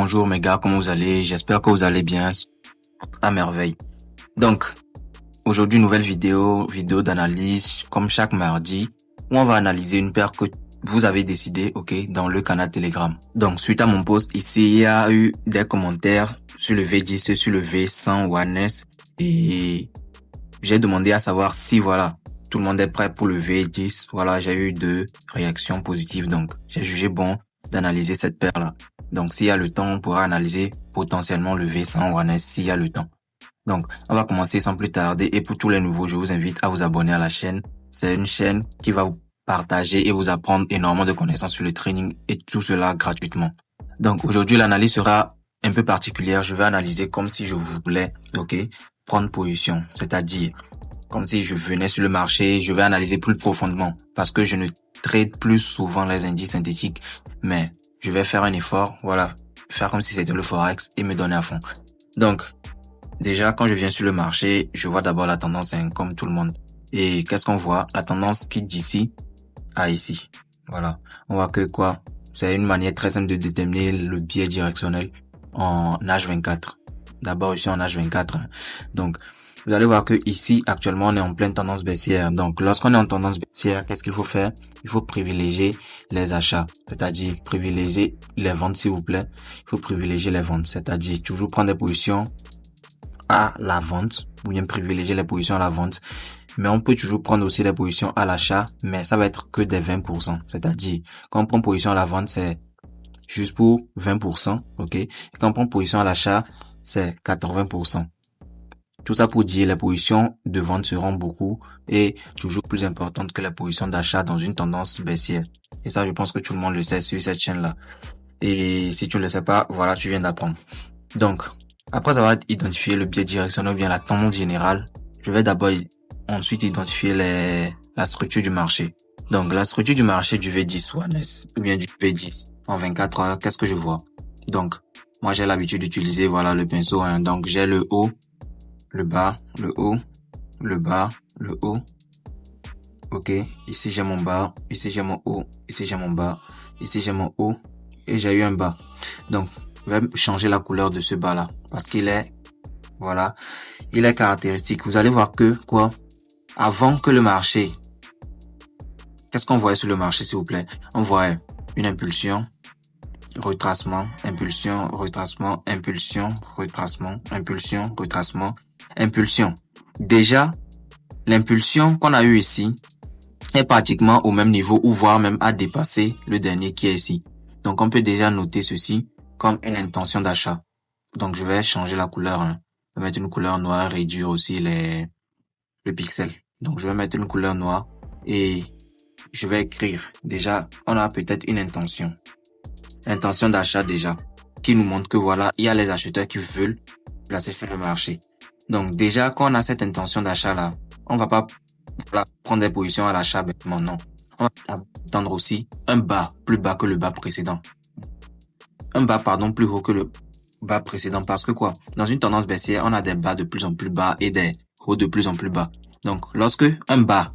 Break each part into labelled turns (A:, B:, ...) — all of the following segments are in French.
A: bonjour mes gars, comment vous allez? J'espère que vous allez bien, à merveille. Donc, aujourd'hui, nouvelle vidéo d'analyse, comme chaque mardi, où on va analyser une paire que vous avez décidé, ok, dans le canal Telegram. Donc, suite à mon post ici, il y a eu des commentaires sur le V10, sur le V100 One S, et j'ai demandé à savoir si, voilà, tout le monde est prêt pour le V10. Voilà, j'ai eu 2 réactions positives, donc j'ai jugé bon d'analyser cette paire-là. Donc, s'il y a le temps, on pourra analyser potentiellement le V100 One S s'il y a le temps. Donc, on va commencer sans plus tarder. Et pour tous les nouveaux, je vous invite à vous abonner à la chaîne. C'est une chaîne qui va vous partager et vous apprendre énormément de connaissances sur le trading et tout cela gratuitement. Donc, aujourd'hui, l'analyse sera un peu particulière. Je vais analyser comme si je voulais, ok, prendre position. C'est-à-dire, comme si je venais sur le marché, je vais analyser plus profondément parce que je ne trade plus souvent les indices synthétiques, mais je vais faire un effort, voilà, faire comme si c'était le Forex et me donner à fond. Donc, déjà, quand je viens sur le marché, je vois d'abord la tendance, comme tout le monde. Et qu'est-ce qu'on voit? La tendance quitte d'ici à ici. Voilà. On voit que quoi? C'est une manière très simple de déterminer le biais directionnel en H24. D'abord, ici en H24. Donc, vous allez voir que ici, actuellement, on est en pleine tendance baissière. Donc, lorsqu'on est en tendance baissière, qu'est-ce qu'il faut faire? Il faut privilégier les achats. C'est-à-dire, privilégier les ventes, s'il vous plaît. Il faut privilégier les ventes. C'est-à-dire, toujours prendre des positions à la vente, ou bien privilégier les positions à la vente. Mais on peut toujours prendre aussi des positions à l'achat, mais ça va être que des 20%. C'est-à-dire, quand on prend position à la vente, c'est juste pour 20%, ok? Et quand on prend position à l'achat, c'est 80%. Tout ça pour dire les positions de vente seront beaucoup et toujours plus importantes que les positions d'achat dans une tendance baissière. Et ça, je pense que tout le monde le sait sur cette chaîne-là. Et si tu ne le sais pas, voilà, tu viens d'apprendre. Donc, après avoir identifié le biais directionnel ou bien la tendance générale, je vais d'abord ensuite identifier la structure du marché. Donc, la structure du marché du V10 One S ou bien du V10 en 24 heures, qu'est-ce que je vois? Donc, moi, j'ai l'habitude d'utiliser, voilà, le pinceau, hein. Donc, j'ai le haut, le bas, le haut, le bas, le haut. Ok, ici j'ai mon bas, ici j'ai mon haut, ici j'ai mon bas, ici j'ai mon haut et j'ai eu un bas. Donc, je vais changer la couleur de ce bas là parce qu'il est, voilà, il est caractéristique. Vous allez voir que, quoi, avant que le marché, qu'est-ce qu'on voyait sur le marché, s'il vous plaît? On voyait une impulsion, retracement, impulsion, retracement, impulsion, retracement, impulsion, retracement, impulsion. Déjà, l'impulsion qu'on a eu ici est pratiquement au même niveau ou voire même a dépassé le dernier qui est ici. Donc, on peut déjà noter ceci comme une intention d'achat. Donc, je vais changer la couleur, hein. Je vais mettre une couleur noire, réduire aussi le pixel. Donc, je vais mettre une couleur noire et je vais écrire. Déjà, on a peut-être une intention. Intention d'achat déjà, qui nous montre que voilà, il y a les acheteurs qui veulent placer sur le marché. Donc, déjà, quand on a cette intention d'achat là, on va pas prendre des positions à l'achat bêtement, non. On va attendre aussi un bas plus bas que le bas précédent. Un bas, pardon, plus haut que le bas précédent. Parce que quoi? Dans une tendance baissière, on a des bas de plus en plus bas et des hauts de plus en plus bas. Donc, lorsque un bas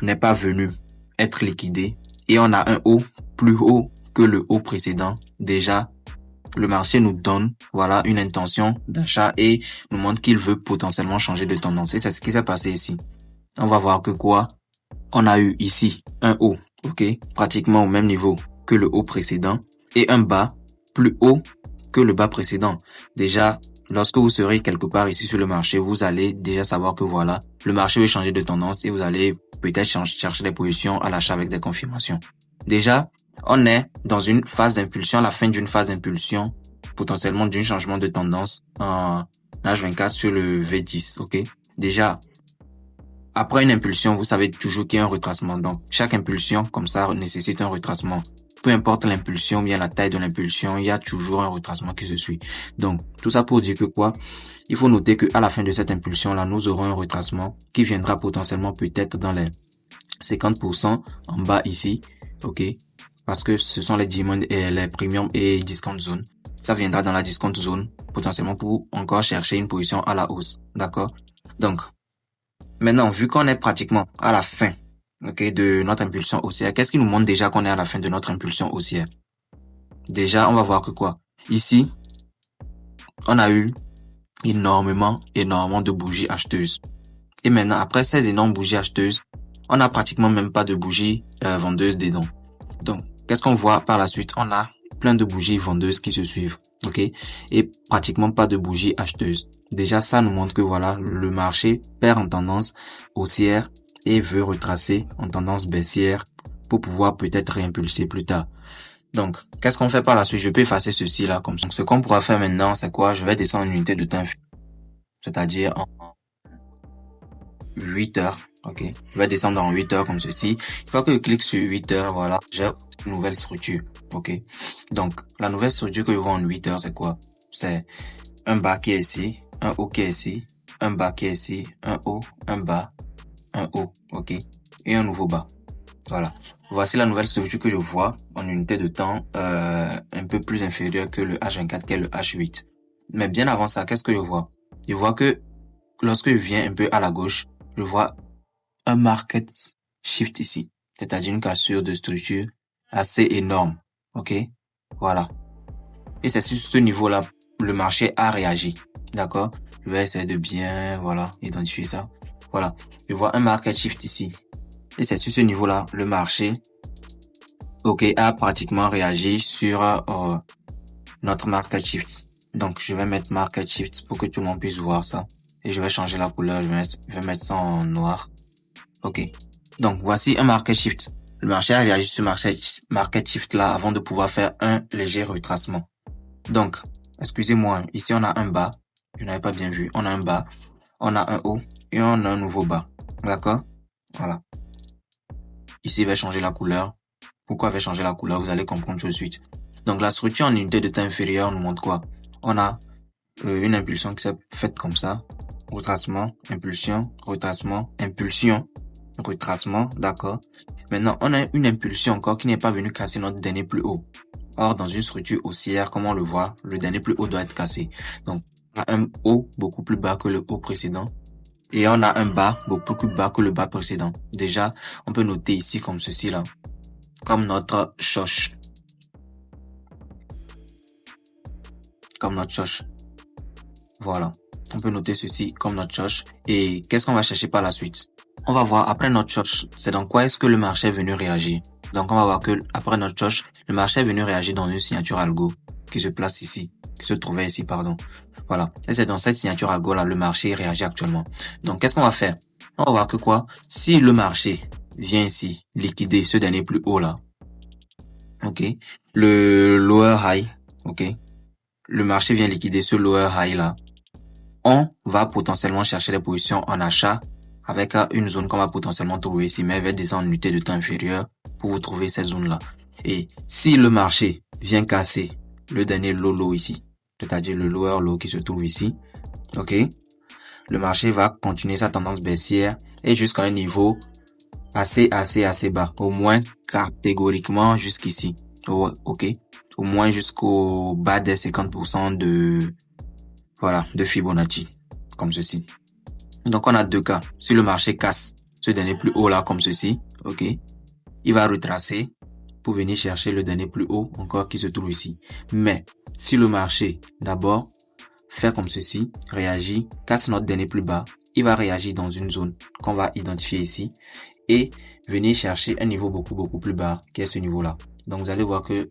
A: n'est pas venu être liquidé et on a un haut plus haut que le haut précédent, déjà, le marché nous donne, voilà, une intention d'achat et nous montre qu'il veut potentiellement changer de tendance. Et c'est ce qui s'est passé ici. On va voir que quoi? On a eu ici un haut, ok, pratiquement au même niveau que le haut précédent et un bas plus haut que le bas précédent. Déjà, lorsque vous serez quelque part ici sur le marché, vous allez déjà savoir que voilà, le marché veut changer de tendance et vous allez peut-être chercher des positions à l'achat avec des confirmations. Déjà, on est dans une phase d'impulsion, à la fin d'une phase d'impulsion, potentiellement d'un changement de tendance en H24 sur le V10, ok? Déjà, après une impulsion, vous savez toujours qu'il y a un retracement. Donc, chaque impulsion, comme ça, nécessite un retracement. Peu importe l'impulsion, bien la taille de l'impulsion, il y a toujours un retracement qui se suit. Donc, tout ça pour dire que quoi? Il faut noter que à la fin de cette impulsion-là, nous aurons un retracement qui viendra potentiellement peut-être dans les 50% en bas ici, ok? Parce que ce sont les diamond et les premium et discount zone. Ça viendra dans la discount zone, potentiellement pour encore chercher une position à la hausse, d'accord? Donc, maintenant, vu qu'on est pratiquement à la fin, ok, de notre impulsion haussière, qu'est-ce qui nous montre déjà qu'on est à la fin de notre impulsion haussière? Déjà, on va voir que quoi? Ici, on a eu énormément de bougies acheteuses. Et maintenant, après ces énormes bougies acheteuses, on n'a pratiquement même pas de bougies vendeuses dedans. Donc, qu'est-ce qu'on voit par la suite? On a plein de bougies vendeuses qui se suivent, ok? Et pratiquement pas de bougies acheteuses. Déjà, ça nous montre que voilà, le marché perd en tendance haussière et veut retracer en tendance baissière pour pouvoir peut-être réimpulser plus tard. Donc, qu'est-ce qu'on fait par la suite? Je peux effacer ceci là comme ça. Donc, ce qu'on pourra faire maintenant, c'est quoi? Je vais descendre en unité de temps, c'est-à-dire en 8 heures. Ok, je vais descendre en 8 heures comme ceci. Une fois que je clique sur 8 heures, voilà, j'ai une nouvelle structure. Ok, donc la nouvelle structure que je vois en 8 heures, c'est quoi? C'est un bas qui est ici, un haut qui est ici, un bas qui est ici, un haut, un bas, un haut. Ok, et un nouveau bas. Voilà. Voici la nouvelle structure que je vois en unité de temps un peu plus inférieure que le H24 qui est le H8. Mais bien avant ça, qu'est-ce que je vois? Je vois que lorsque je viens un peu à la gauche, je vois un market shift ici, c'est-à-dire une cassure de structure assez énorme. Ok, voilà. Et c'est sur ce niveau-là, le marché a réagi. D'accord? Je vais essayer de bien, voilà, identifier ça. Voilà. Je vois un market shift ici. Et c'est sur ce niveau-là, le marché, ok, a pratiquement réagi sur notre market shift. Donc, je vais mettre market shift pour que tout le monde puisse voir ça. Et je vais changer la couleur, je vais mettre ça en noir. Ok. Donc, voici un market shift. Le marché a réagi sur ce market shift là avant de pouvoir faire un léger retracement. Donc, excusez-moi, ici on a un bas. Je n'avais pas bien vu. On a un bas, on a un haut et on a un nouveau bas. D'accord? Voilà. Ici, il va changer la couleur. Pourquoi il va changer la couleur? Vous allez comprendre tout de suite. Donc, la structure en unité de temps inférieure nous montre quoi? On a une impulsion qui s'est faite comme ça. Retracement, impulsion, retracement, impulsion, retracement, d'accord. Maintenant, on a une impulsion encore qui n'est pas venue casser notre dernier plus haut. Or, dans une structure haussière, comme on le voit, le dernier plus haut doit être cassé. Donc, on a un haut beaucoup plus bas que le haut précédent. Et on a un bas beaucoup plus bas que le bas précédent. Déjà, on peut noter ici comme ceci là. Comme notre choche. Comme notre choche. Voilà. On peut noter ceci comme notre choche. Et qu'est-ce qu'on va chercher par la suite? On va voir après notre choche, c'est dans quoi est-ce que le marché est venu réagir. Donc, on va voir que après notre choche, le marché est venu réagir dans une signature algo qui se place ici, qui se trouvait ici, pardon. Voilà. Et c'est dans cette signature algo là, le marché réagit actuellement. Donc, qu'est-ce qu'on va faire? On va voir que quoi? Si le marché vient ici liquider ce dernier plus haut là, ok, le lower high, ok, le marché vient liquider ce lower high là, on va potentiellement chercher les positions en achat avec une zone qu'on va potentiellement trouver ici, mais elle va descendre en unité de temps inférieure pour vous trouver ces zones-là. Et si le marché vient casser le dernier low ici, c'est-à-dire le lower low qui se trouve ici, ok, le marché va continuer sa tendance baissière et jusqu'à un niveau assez bas, au moins catégoriquement jusqu'ici, ok, au moins jusqu'au bas des 50% de Fibonacci, comme ceci. Donc, on a deux cas. Si le marché casse ce dernier plus haut là, comme ceci, ok, il va retracer pour venir chercher le dernier plus haut encore qui se trouve ici. Mais, si le marché, d'abord, fait comme ceci, réagit, casse notre dernier plus bas, il va réagir dans une zone qu'on va identifier ici et venir chercher un niveau beaucoup plus bas, qui est ce niveau-là. Donc, vous allez voir que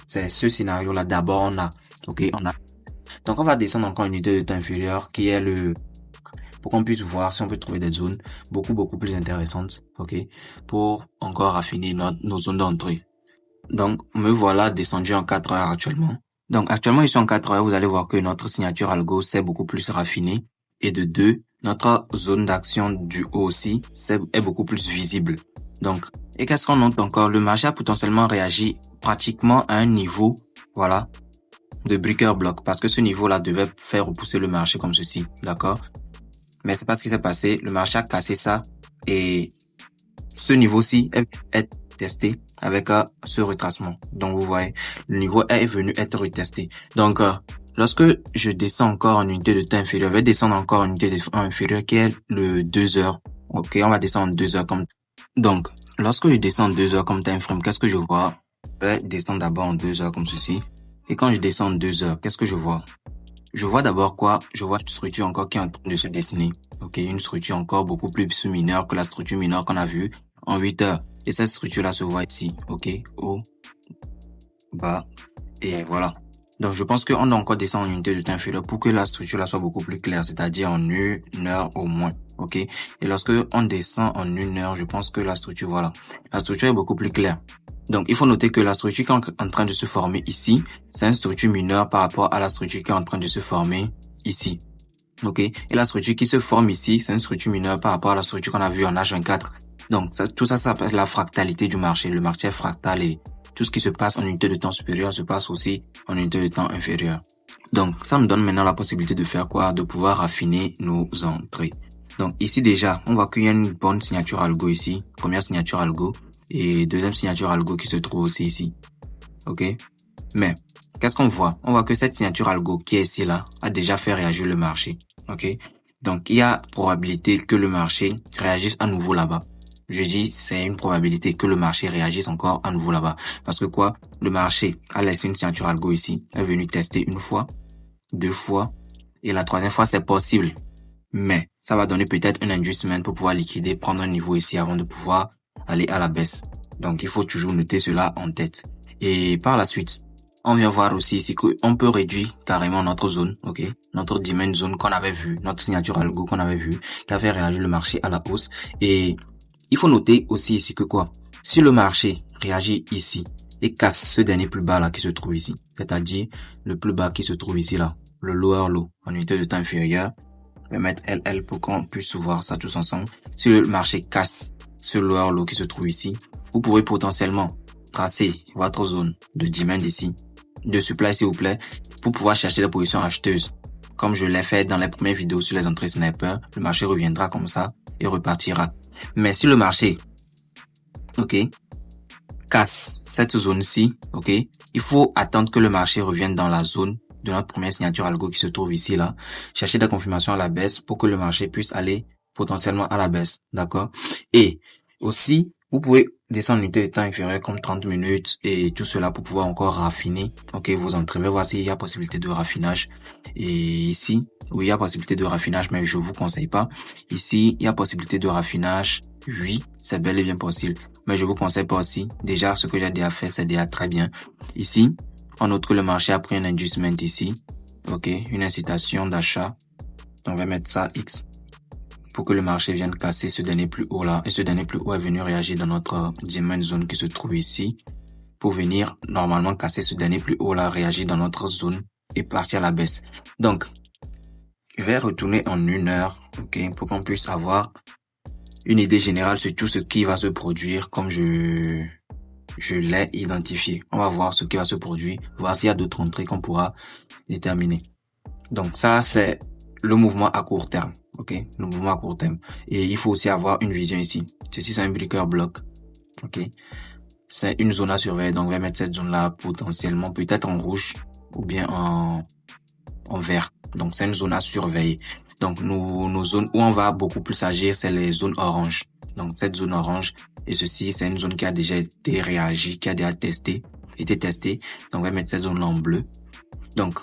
A: c'est ce scénario-là. D'abord, on a. Donc, on va descendre encore une unité de temps inférieure qui est pour qu'on puisse voir si on peut trouver des zones beaucoup plus intéressantes, ok, pour encore affiner nos zones d'entrée. Donc, me voilà descendu en 4 heures actuellement. Donc, actuellement, ici en 4 heures, vous allez voir que notre signature algo c'est beaucoup plus raffiné. Et de deux, notre zone d'action du haut aussi est beaucoup plus visible. Donc, et qu'est-ce qu'on note encore? Le marché a potentiellement réagi pratiquement à un niveau, voilà, de breaker block, parce que ce niveau-là devait faire repousser le marché comme ceci, d'accord? Mais c'est pas ce qui s'est passé. Le marché a cassé ça et ce niveau-ci est testé avec ce retracement. Donc, vous voyez, le niveau est venu être retesté. Donc, lorsque je descends encore en unité de temps inférieur, je vais descendre encore en unité de temps inférieur qui est le 2 heures. Ok, on va descendre en 2 heures comme... Donc, lorsque je descends en 2 heures comme time frame, qu'est-ce que je vois? Je vais descendre d'abord en 2 heures comme ceci. Et quand je descends en 2 heures, qu'est-ce que je vois? Je vois d'abord quoi? Je vois une structure encore qui est en train de se dessiner. Ok, une structure encore beaucoup plus mineure que la structure mineure qu'on a vue en 8 heures. Et cette structure-là se voit ici. Ok, haut, bas, et voilà. Donc, je pense qu'on doit encore descendre en unité de temps inférieur pour que la structure là soit beaucoup plus claire, c'est-à-dire en 1 heure au moins. Ok. Et lorsque on descend en 1 heure, je pense que la structure, voilà. La structure est beaucoup plus claire. Donc, il faut noter que la structure qui est en train de se former ici, c'est une structure mineure par rapport à la structure qui est en train de se former ici. Ok. Et la structure qui se forme ici, c'est une structure mineure par rapport à la structure qu'on a vue en H24. Donc, tout ça s'appelle la fractalité du marché. Le marché est fractal et tout ce qui se passe en unité de temps supérieur se passe aussi en unité de temps inférieur. Donc, ça me donne maintenant la possibilité de faire quoi? De pouvoir raffiner nos entrées. Donc, ici déjà, on voit qu'il y a une bonne signature algo ici. Première signature algo. Et deuxième signature algo qui se trouve aussi ici. Ok? Mais, qu'est-ce qu'on voit? On voit que cette signature algo qui est ici là a déjà fait réagir le marché. Ok? Donc, il y a probabilité que le marché réagisse à nouveau là-bas. Je dis, c'est une probabilité que le marché réagisse encore à nouveau là-bas. Parce que quoi? Le marché a laissé une signature algo ici, est venu tester une fois, 2 fois, et la troisième fois, c'est possible. Mais, ça va donner peut-être un inducement pour pouvoir liquider, prendre un niveau ici avant de pouvoir aller à la baisse. Donc, il faut toujours noter cela en tête. Et par la suite, on vient voir aussi ici qu'on peut réduire carrément notre zone, ok? Notre demand zone qu'on avait vu, notre signature algo qu'on avait vu, qui a fait réagir le marché à la hausse. Et il faut noter aussi ici que quoi? Si le marché réagit ici et casse ce dernier plus bas là qui se trouve ici, c'est-à-dire le plus bas qui se trouve ici là, le lower low en unité de temps inférieur, je vais mettre LL pour qu'on puisse voir ça tous ensemble. Si le marché casse ce lower low qui se trouve ici, vous pourrez potentiellement tracer votre zone de demand ici, de supply s'il vous plaît, pour pouvoir chercher des positions acheteuses. Comme je l'ai fait dans les premières vidéos sur les entrées sniper, le marché reviendra comme ça et repartira. Mais si le marché, ok, casse cette zone-ci, ok, il faut attendre que le marché revienne dans la zone de notre première signature algo qui se trouve ici là, chercher des confirmations à la baisse pour que le marché puisse aller potentiellement à la baisse, d'accord? Et aussi, vous pouvez descendre en unité de temps inférieure comme 30 minutes et tout cela pour pouvoir encore raffiner, ok, vos entrées. Voici, il y a possibilité de raffinage. Et ici, oui, il y a possibilité de raffinage, mais je vous conseille pas. Ici, il y a possibilité de raffinage. Oui, c'est bel et bien possible. Mais je vous conseille pas aussi. Déjà, ce que j'ai déjà fait, c'est déjà très bien. Ici, on note que le marché a pris un inducement ici. Ok, une incitation d'achat. On va mettre ça X pour que le marché vienne casser ce dernier plus haut là. Et ce dernier plus haut est venu réagir dans notre demand zone qui se trouve ici. Pour venir normalement casser ce dernier plus haut là, réagir dans notre zone et partir à la baisse. Donc, je vais retourner en 1 heure, ok, pour qu'on puisse avoir une idée générale sur tout ce qui va se produire comme je l'ai identifié. On va voir ce qui va se produire, voir s'il y a d'autres entrées qu'on pourra déterminer. Donc ça, c'est le mouvement à court terme, ok, le mouvement à court terme. Et il faut aussi avoir une vision ici. Ceci, c'est un breaker block, ok. C'est une zone à surveiller, donc on va mettre cette zone-là potentiellement peut-être en rouge ou bien en vert. Donc c'est une zone à surveiller. Donc nos zones où on va beaucoup plus agir, c'est les zones oranges. Donc cette zone orange et ceci, c'est une zone qui a déjà été réagi, qui a déjà été testée. Donc on va mettre cette zone-là en bleu. Donc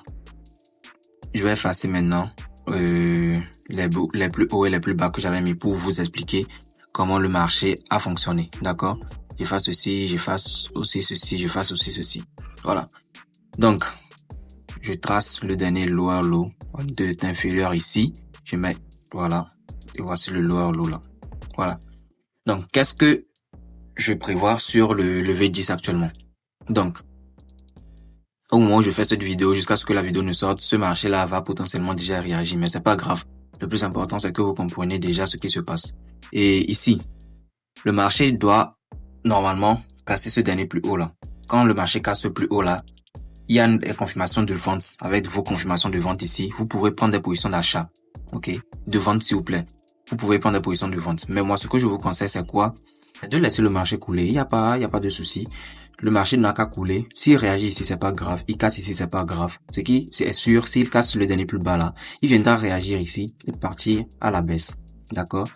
A: je vais effacer maintenant les plus hauts et les plus bas que j'avais mis pour vous expliquer comment le marché a fonctionné. D'accord? J'efface ceci, j'efface aussi ceci, j'efface aussi ceci. Voilà. Donc, je trace le dernier lower low en unité de temps inférieur ici. Je mets, voilà. Et voici le lower low là. Voilà. Donc, qu'est-ce que je prévois sur le V10 actuellement? Donc, au moment où je fais cette vidéo, jusqu'à ce que la vidéo ne sorte, ce marché-là va potentiellement déjà réagir, mais c'est pas grave. Le plus important, c'est que vous compreniez déjà ce qui se passe. Et ici, le marché doit normalement casser ce dernier plus haut là. Quand le marché casse ce plus haut là, il y a une confirmation de vente. Avec vos confirmations de vente ici, vous pouvez prendre des positions d'achat. Ok? De vente s'il vous plaît. Vous pouvez prendre des positions de vente. Mais moi, ce que je vous conseille, c'est quoi? C'est de laisser le marché couler. Il y a pas de souci. Le marché n'a qu'à couler. S'il réagit ici, c'est pas grave. Il casse ici, c'est pas grave. Ce qui, c'est sûr, s'il casse le dernier plus bas là, il viendra réagir ici et partir à la baisse. D'accord?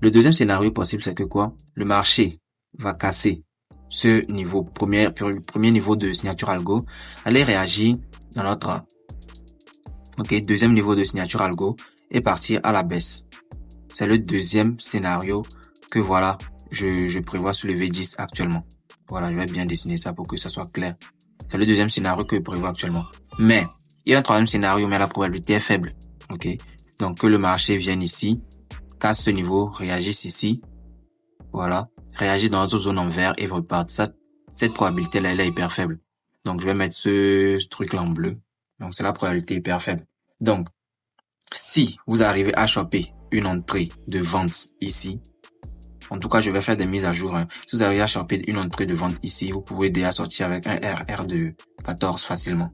A: Le deuxième scénario possible, c'est que quoi? Le marché va casser ce niveau, premier niveau de signature algo, aller réagir dans notre deuxième niveau de signature algo et partir à la baisse. C'est le deuxième scénario que voilà, je prévois sur le V10 actuellement. Voilà, je vais bien dessiner ça pour que ça soit clair. C'est le deuxième scénario que je prévois actuellement. Mais, il y a un troisième scénario, mais la probabilité est faible. Ok? Donc, que le marché vienne ici, casse ce niveau, réagisse ici. Voilà. Réagisse dans notre zone en vert et reparte. Cette probabilité-là, elle est hyper faible. Donc, je vais mettre ce truc-là en bleu. Donc, c'est la probabilité hyper faible. Donc, si vous arrivez à choper une entrée de vente ici, en tout cas, je vais faire des mises à jour. Si vous arrivez à choper une entrée de vente ici, vous pouvez déjà sortir avec un RR de 14 facilement.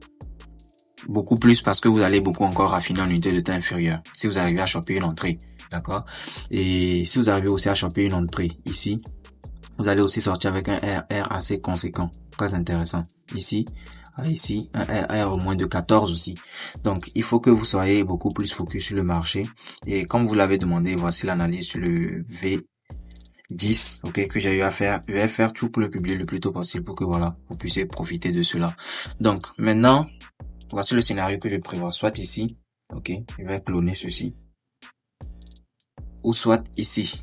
A: Beaucoup plus parce que vous allez beaucoup encore raffiner en unité de temps inférieure. Si vous arrivez à choper une entrée, d'accord? Et si vous arrivez aussi à choper une entrée ici, vous allez aussi sortir avec un RR assez conséquent. Très intéressant. Ici, un RR au moins de 14 aussi. Donc, il faut que vous soyez beaucoup plus focus sur le marché. Et comme vous l'avez demandé, voici l'analyse sur le V10, que j'ai eu à faire. Je vais faire tout pour le publier le plus tôt possible pour que voilà, vous puissiez profiter de cela. Donc, maintenant, voici le scénario que je prévois. Soit ici, je vais cloner ceci. Ou soit ici.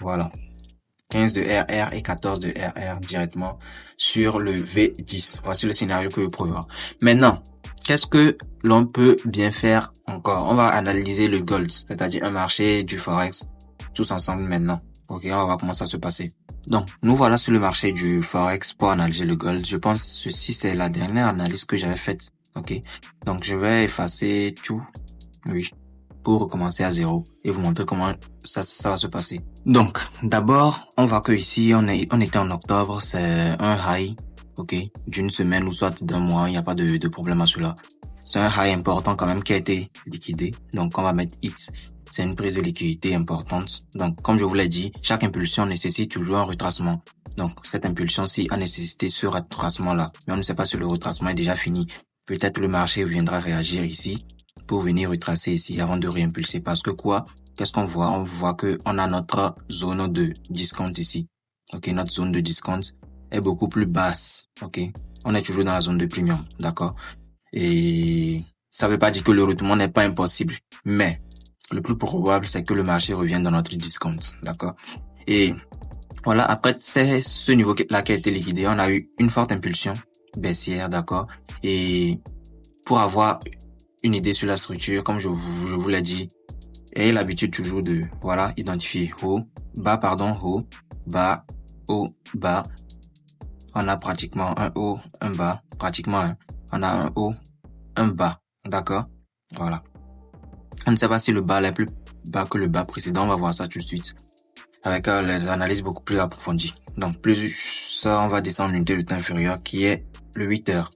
A: Voilà. 15 de RR et 14 de RR directement sur le V10. Voici le scénario que je prévois. Maintenant, qu'est-ce que l'on peut bien faire encore? On va analyser le gold, c'est-à-dire un marché du Forex, tous ensemble maintenant. On va voir comment ça se passer. Donc, nous voilà sur le marché du Forex pour analyser le gold. Je pense que ceci, c'est la dernière analyse que j'avais faite. Donc, je vais effacer tout. Oui. Pour recommencer à zéro et vous montrer comment ça va se passer. Donc, d'abord, on voit que ici, on était en octobre, c'est un high, d'une semaine ou soit d'un mois, il n'y a pas de problème à cela. C'est un high important quand même qui a été liquidé. Donc, on va mettre X. C'est une prise de liquidité importante. Donc, comme je vous l'ai dit, chaque impulsion nécessite toujours un retracement. Donc, cette impulsion-ci a nécessité ce retracement-là. Mais on ne sait pas si le retracement est déjà fini. Peut-être le marché viendra réagir ici pour venir retracer ici avant de réimpulser. Parce que qu'est-ce qu'on voit? On voit que on a notre zone de discount ici. Notre zone de discount est beaucoup plus basse. On est toujours dans la zone de premium, d'accord? Et ça veut pas dire que le retournement n'est pas impossible, mais le plus probable, c'est que le marché revienne dans notre discount, d'accord? Et voilà, après, c'est ce niveau-là qui a été liquidé. On a eu une forte impulsion baissière, d'accord? Et pour avoir une idée sur la structure, comme je vous l'ai dit, ayez l'habitude toujours de, identifier haut, bas, haut, bas. On a pratiquement un haut, un bas, on a un haut, un bas, d'accord? Voilà. On ne sait pas si le bas est plus bas que le bas précédent, on va voir ça tout de suite, avec les analyses beaucoup plus approfondies. Donc, plus ça, on va descendre en unité de temps inférieure, qui est le 8 heures.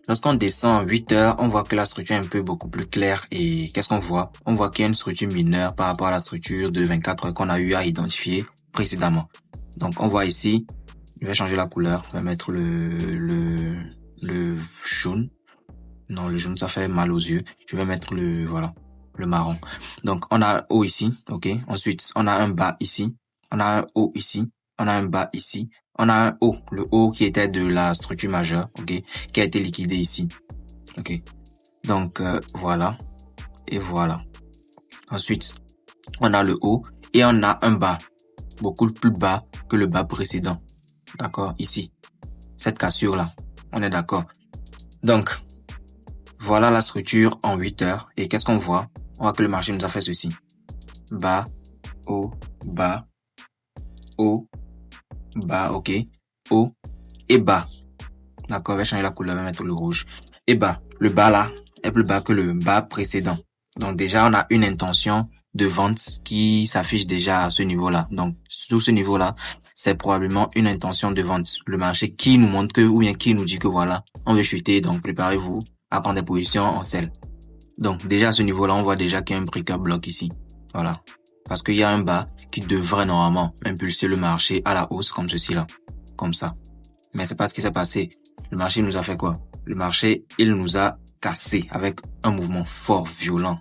A: Lorsqu'on descend 8 heures, on voit que la structure est un peu beaucoup plus claire et qu'est-ce qu'on voit? On voit qu'il y a une structure mineure par rapport à la structure de 24 heures qu'on a eu à identifier précédemment. Donc, on voit ici, je vais changer la couleur, je vais mettre le jaune. Non, le jaune, ça fait mal aux yeux. Je vais mettre le marron. Donc, on a un haut ici, Ensuite, on a un bas ici. On a un haut ici. On a un bas ici. On a un haut, le haut qui était de la structure majeure, qui a été liquidé ici. Donc, voilà. Et voilà. Ensuite, on a le haut et on a un bas, beaucoup plus bas que le bas précédent. D'accord? Ici. Cette cassure-là. On est d'accord. Donc, voilà la structure en 8 heures. Et qu'est-ce qu'on voit? On voit que le marché nous a fait ceci. Bas, haut, bas, haut, bas, haut et bas. D'accord, je vais changer la couleur, je vais mettre le rouge. Et bas. Le bas là est plus bas que le bas précédent. Donc déjà, on a une intention de vente qui s'affiche déjà à ce niveau-là. Donc, sur ce niveau-là, c'est probablement une intention de vente. Le marché qui nous montre ou bien qui nous dit que voilà, on veut chuter, donc préparez-vous à prendre des positions en sell. Donc, déjà à ce niveau-là, on voit déjà qu'il y a un breaker block ici. Voilà. Parce qu'il y a un bas qui devrait normalement impulser le marché à la hausse comme ceci là. Comme ça. Mais c'est pas ce qui s'est passé. Le marché nous a fait quoi? Le marché, il nous a cassé avec un mouvement fort, violent.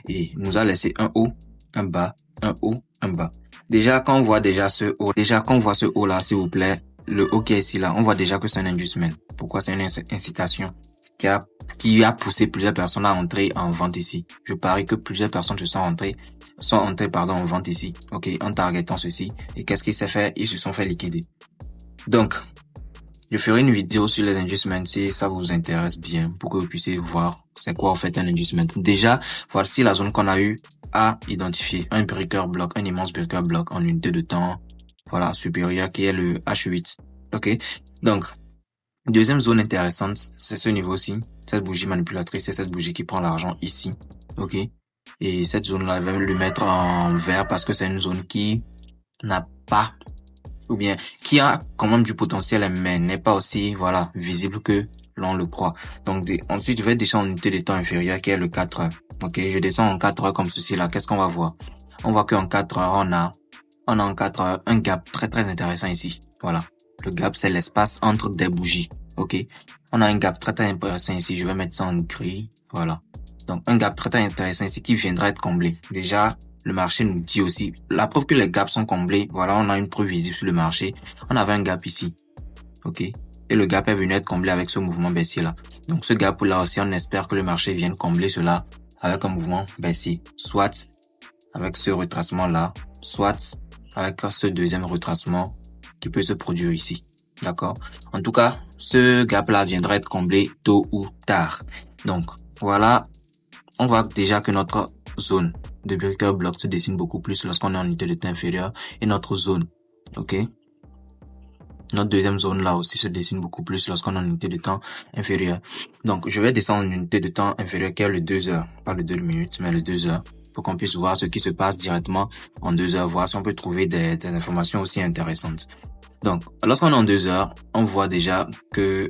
A: Et nous a laissé un haut, un bas, un haut, un bas. Déjà, quand on voit ce haut là, s'il vous plaît, le haut qui est ici là, on voit déjà que c'est un inducement. Pourquoi? C'est une incitation qui a poussé plusieurs personnes à entrer en vente ici. Je parie que plusieurs personnes sont entrées en vente ici, ok, en targetant ceci. Et qu'est-ce qu'ils s'est fait? Ils se sont fait liquider. Donc, je ferai une vidéo sur les inducements si ça vous intéresse bien, pour que vous puissiez voir c'est quoi en fait un inducement. Déjà, voici la zone qu'on a eu à identifier. Un breaker block, un immense breaker block en unité de temps, voilà, supérieur, qui est le H8. Ok? Donc, deuxième zone intéressante, c'est ce niveau-ci. Cette bougie manipulatrice, c'est cette bougie qui prend l'argent ici. Ok? Et cette zone-là, je vais le mettre en vert parce que c'est une zone qui n'a pas, ou bien, qui a quand même du potentiel, mais n'est pas aussi, voilà, visible que l'on le croit. Donc, ensuite, je vais descendre en unité de temps inférieure qui est le 4 heures. Ok? Je descends en 4 heures comme ceci là. Qu'est-ce qu'on va voir? On voit qu'en 4 heures, on a en 4 heures un gap très très intéressant ici. Voilà. Le gap, c'est l'espace entre des bougies. Ok? On a un gap très très intéressant ici. Je vais mettre ça en gris. Voilà. Donc, un gap très très intéressant ici qui viendra être comblé. Déjà, le marché nous dit aussi, la preuve que les gaps sont comblés, voilà, on a une preuve visible sur le marché. On avait un gap ici. Ok? Et le gap est venu être comblé avec ce mouvement baissier là. Donc, ce gap là aussi, on espère que le marché vienne combler cela avec un mouvement baissier. Soit avec ce retracement là, soit avec ce deuxième retracement qui peut se produire ici. D'accord? En tout cas, ce gap-là viendra être comblé tôt ou tard. Donc, voilà. On voit déjà que notre zone de breaker block se dessine beaucoup plus lorsqu'on est en unité de temps inférieure et notre zone, ok? Notre deuxième zone là aussi se dessine beaucoup plus lorsqu'on est en unité de temps inférieure. Donc, je vais descendre en unité de temps inférieure qui est le 2 heures. Pas le 2 minutes, mais le 2 heures. Pour qu'on puisse voir ce qui se passe directement en 2 heures, voir si on peut trouver des informations aussi intéressantes. Donc, lorsqu'on est en 2 heures, on voit déjà que,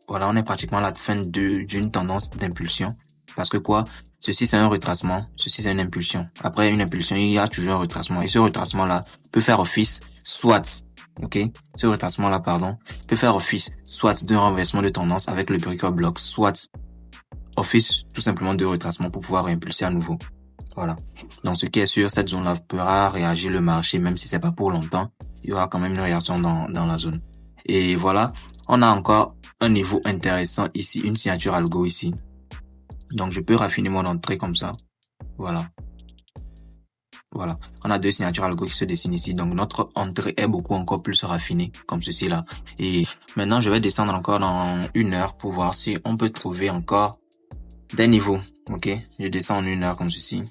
A: voilà, on est pratiquement à la fin d'une tendance d'impulsion. Parce que quoi? Ceci, c'est un retracement. Ceci, c'est une impulsion. Après une impulsion, il y a toujours un retracement. Et ce retracement-là peut faire office soit, ok? Ce retracement-là, pardon, peut faire office soit d'un renversement de tendance avec le breaker block, soit office tout simplement de retracement pour pouvoir réimpulser à nouveau. Voilà. Donc, ce qui est sûr, cette zone-là pourra réagir le marché, même si c'est pas pour longtemps. Il y aura quand même une réaction dans la zone. Et voilà. On a encore un niveau intéressant ici, une signature algo ici. Donc, je peux raffiner mon entrée comme ça. Voilà. Voilà. On a deux signatures algo qui se dessinent ici. Donc, notre entrée est beaucoup encore plus raffinée, comme ceci là. Et maintenant, je vais descendre encore dans 1 heure pour voir si on peut trouver encore des niveaux. Ok? Je descends en 1 heure comme ceci.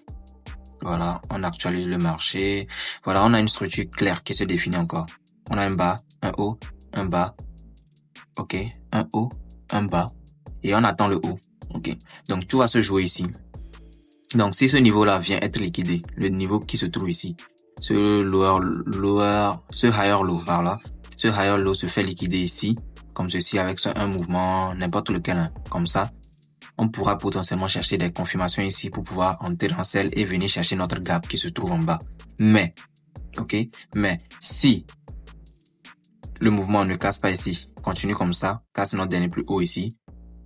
A: Voilà. On actualise le marché. Voilà. On a une structure claire qui se définit encore. On a un bas, un haut, un bas. Ok? Un haut, un bas. Et on attend le haut. Ok, donc tout va se jouer ici. Donc si ce niveau-là vient être liquidé, le niveau qui se trouve ici, ce higher low par là, ce higher low se fait liquider ici, comme ceci avec un mouvement, n'importe lequel, hein, comme ça, on pourra potentiellement chercher des confirmations ici pour pouvoir entrer dans celle et venir chercher notre gap qui se trouve en bas. Mais, ok, mais si le mouvement ne casse pas ici, continue comme ça, casse notre dernier plus haut ici,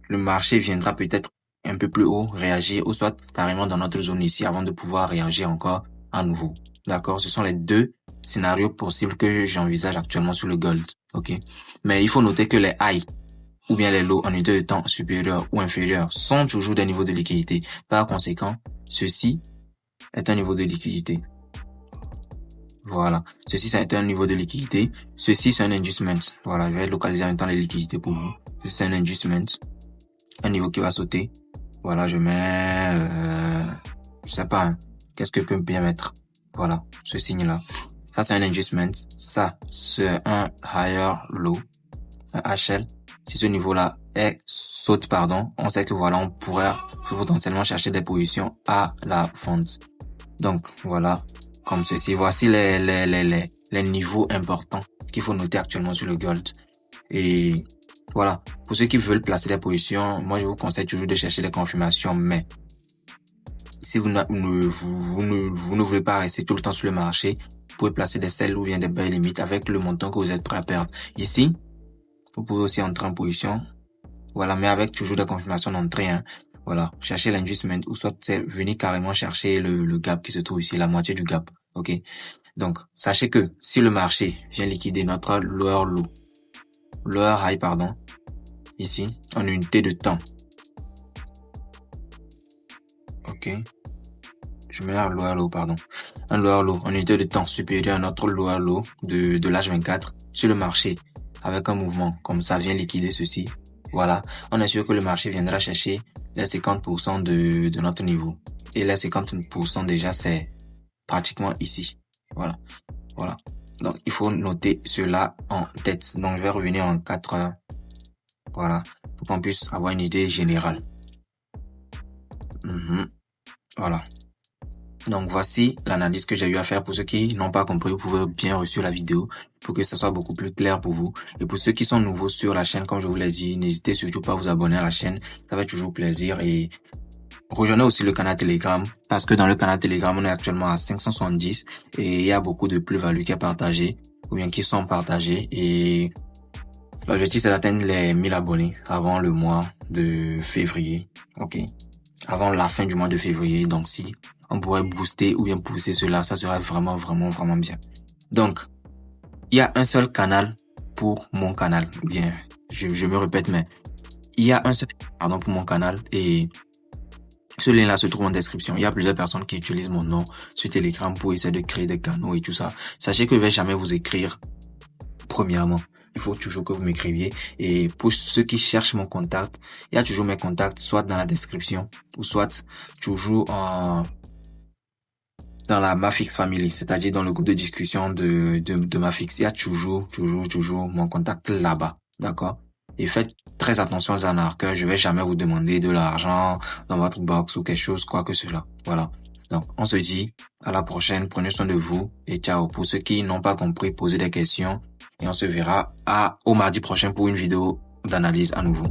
A: le marché viendra peut-être un peu plus haut, réagir, ou soit carrément dans notre zone ici avant de pouvoir réagir encore à nouveau. D'accord? Ce sont les deux scénarios possibles que j'envisage actuellement sur le gold. Ok? Mais il faut noter que les highs ou bien les lows en unité de temps supérieur ou inférieur sont toujours des niveaux de liquidité. Par conséquent, ceci est un niveau de liquidité. Voilà. Ceci, c'est un niveau de liquidité. Ceci, c'est un inducement. Voilà. Je vais localiser en même temps les liquidités pour vous. Ceci, c'est un inducement. Un niveau qui va sauter. Voilà, je mets, je sais pas, hein, qu'est-ce que je peux bien mettre. Voilà, ce signe-là. Ça, c'est un adjustment. Ça, c'est un higher low, un HL. Si ce niveau-là saute, pardon, on sait que voilà, on pourrait potentiellement chercher des positions à la vente. Donc, voilà, comme ceci. Voici les niveaux importants qu'il faut noter actuellement sur le gold. Et voilà, pour ceux qui veulent placer des positions, moi je vous conseille toujours de chercher des confirmations, mais si vous ne voulez pas rester tout le temps sur le marché, vous pouvez placer des sell ou bien des buy limites avec le montant que vous êtes prêt à perdre. Ici, vous pouvez aussi entrer en position, voilà, mais avec toujours des confirmations d'entrée, hein. Voilà, chercher l'inducement ou soit venir carrément chercher le gap qui se trouve ici, la moitié du gap, ok. Donc, sachez que si le marché vient liquider notre lower high, ici, en unité de temps. Ok. Je mets un lower low en unité de temps supérieur à notre lower low de l'H24 sur le marché avec un mouvement comme ça vient liquider ceci. Voilà. On est sûr que le marché viendra chercher les 50% de notre niveau. Et les 50% déjà, c'est pratiquement ici. Voilà. Donc, il faut noter cela en tête. Donc, je vais revenir en 4 heures. Voilà. Pour qu'on puisse avoir une idée générale. Voilà. Donc, voici l'analyse que j'ai eu à faire. Pour ceux qui n'ont pas compris, vous pouvez bien reçu la vidéo pour que ça soit beaucoup plus clair pour vous. Et pour ceux qui sont nouveaux sur la chaîne, comme je vous l'ai dit, n'hésitez surtout pas à vous abonner à la chaîne. Ça fait toujours plaisir. Et rejoignez aussi le canal Telegram parce que dans le canal Telegram, on est actuellement à 570 et il y a beaucoup de plus-value qui est partagée ou bien qui sont partagées. Et l'objectif, c'est d'atteindre les 1000 abonnés avant le mois de février. Ok. Avant la fin du mois de février. Donc, si on pourrait booster ou bien pousser cela, ça serait vraiment bien. Donc, il y a un seul canal pour mon canal. Bien, je me répète, mais il y a un seul pour mon canal et ce lien-là se trouve en description. Il y a plusieurs personnes qui utilisent mon nom sur Telegram pour essayer de créer des canaux et tout ça. Sachez que je vais jamais vous écrire premièrement. Il faut toujours que vous m'écriviez. Et pour ceux qui cherchent mon contact, il y a toujours mes contacts, soit dans la description, ou soit toujours dans la Mafix Family, c'est-à-dire dans le groupe de discussion de Mafix. Il y a toujours mon contact là-bas. D'accord? Et faites très attention aux arnaqueurs. Je vais jamais vous demander de l'argent dans votre box ou quelque chose, quoi que cela. Voilà. Donc, on se dit à la prochaine. Prenez soin de vous et ciao. Pour ceux qui n'ont pas compris, posez des questions et on se verra au mardi prochain pour une vidéo d'analyse à nouveau.